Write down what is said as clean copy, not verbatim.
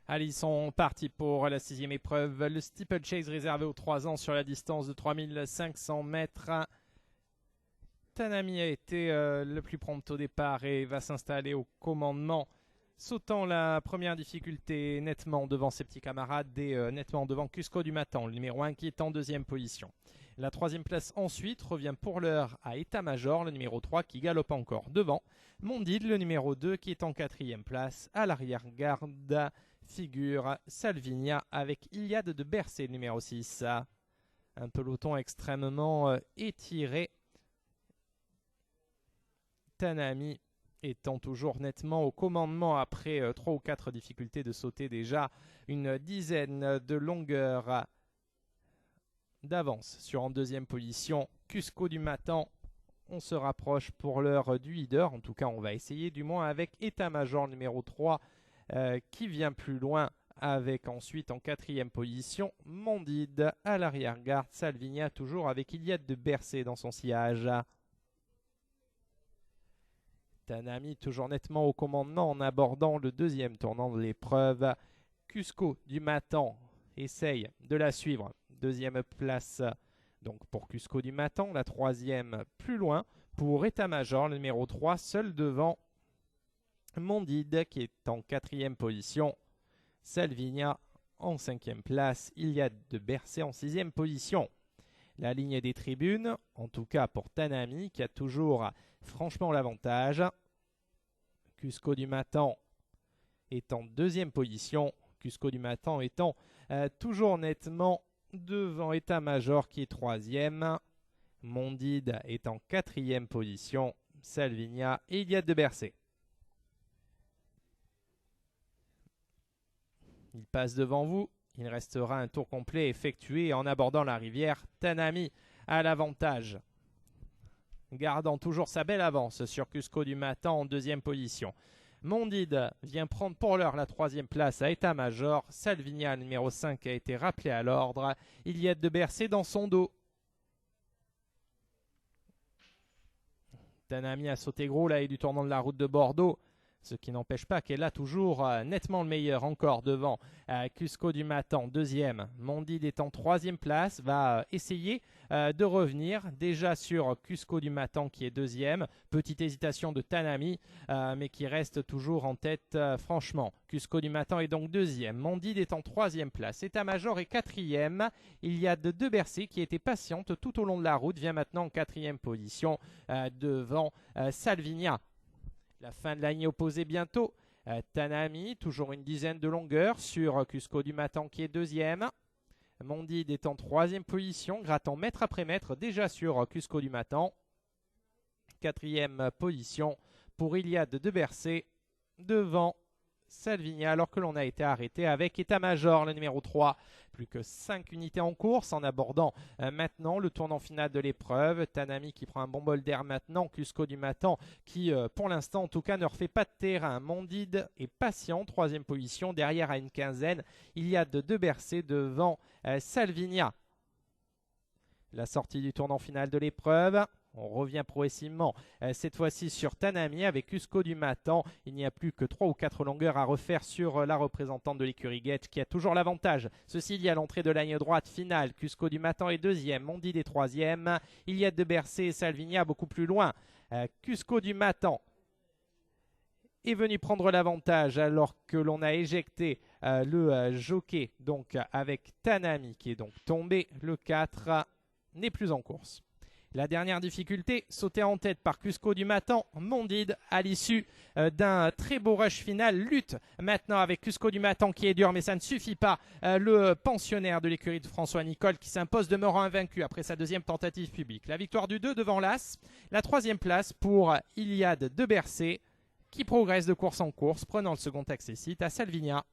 Allez, ils sont partis pour la 6e épreuve. Le steeplechase réservé aux 3 ans sur la distance de 3500 mètres. Tanami a été le plus prompt au départ et va s'installer au commandement, sautant la première difficulté nettement devant ses petits camarades et nettement devant Cusco du Matan, le numéro 1 qui est en 2e position. La 3e place ensuite revient pour l'heure à État-Major, le numéro 3 qui galope encore devant. Mondid, le numéro 2 qui est en 4e place. À l'arrière-garde figure Salvinia avec Iliade de Bercé, le numéro 6. Un peloton extrêmement étiré. Tanami étant toujours nettement au commandement après 3 ou 4 difficultés de sauter déjà une dizaine de longueurs d'avance sur en 2e position. Cusco du Matan, on se rapproche pour l'heure du leader, en tout cas on va essayer du moins avec État-Major numéro 3 qui vient plus loin avec ensuite en 4e position Mondid. À l'arrière-garde Salvinia toujours avec Iliade de Bercé dans son sillage. Tanami toujours nettement au commandement en abordant le 2e tournant de l'épreuve. Cusco du Matan essaye de la suivre. 2e place donc pour Cusco du Matan, la 3e plus loin pour État-Major, le numéro 3, seul devant Mondid qui est en 4e position. Salvinia en 5e place, Iliade de Bercé en 6e position. La ligne des tribunes, en tout cas pour Tanami qui a toujours franchement l'avantage. Cusco du Matan est en 2e position. Cusco du Matan étant toujours nettement devant État-Major qui est 3e. Mondid est en 4e position. Salvinia et Iliade de Bercé. Il passe devant vous. Il restera un tour complet effectué en abordant la rivière. Tanami a l'avantage, gardant toujours sa belle avance sur Cusco du Matan en 2e position. Mondid vient prendre pour l'heure la 3e place à État-Major. Salvinia, numéro 5, a été rappelé à l'ordre. Iliade de Bercé dans son dos. Tanami a sauté gros là et du tournant de la route de Bordeaux. Ce qui n'empêche pas qu'elle a toujours nettement le meilleur encore devant Cusco du Matan, 2e. Mondid est en 3e place, va essayer de revenir déjà sur Cusco du Matan qui est 2e. Petite hésitation de Tanami, mais qui reste toujours en tête franchement. Cusco du Matan est donc 2e. Mondid est en 3e place. État-Major est 4e. Il y a de Bercé qui était patiente tout au long de la route, vient maintenant en 4e position devant Salvinia. La fin de la ligne opposée bientôt. Tanami, toujours une dizaine de longueurs sur Cusco du Matan qui est 2e. Mondid est en 3e position, grattant mètre après mètre déjà sur Cusco du Matan. 4e position pour Iliade de Bercé devant Salvinia alors que l'on a été arrêté avec État-Major, le numéro 3. Plus que 5 unités en course en abordant maintenant le tournant final de l'épreuve. Tanami qui prend un bon bol d'air maintenant. Cusco du Matan qui pour l'instant en tout cas ne refait pas de terrain. Mondid est patient, 3e position. Derrière à une quinzaine, Iliade de Bercé devant Salvinia. La sortie du tournant final de l'épreuve. On revient progressivement cette fois-ci sur Tanami avec Cusco du Matan. Il n'y a plus que 3 ou 4 longueurs à refaire sur la représentante de l'écurie Getch qui a toujours l'avantage. Ceci il y a l'entrée de la ligne droite finale. Cusco du Matan est 2e, Mondid est 3e. Iliade de Bercé et Salvinia beaucoup plus loin. Cusco du Matan est venu prendre l'avantage alors que l'on a éjecté le jockey donc avec Tanami qui est donc tombé. Le 4 n'est plus en course. La dernière difficulté, sautée en tête par Cusco du Matan, Mondid à l'issue d'un très beau rush final. Lutte maintenant avec Cusco du Matan qui est dur, mais ça ne suffit pas. Le pensionnaire de l'écurie de François Nicole qui s'impose demeurant invaincu après sa 2e tentative publique. La victoire du 2 devant l'As. La 3e place pour Iliade de Bercé qui progresse de course en course, prenant le second accessite à Salvinia.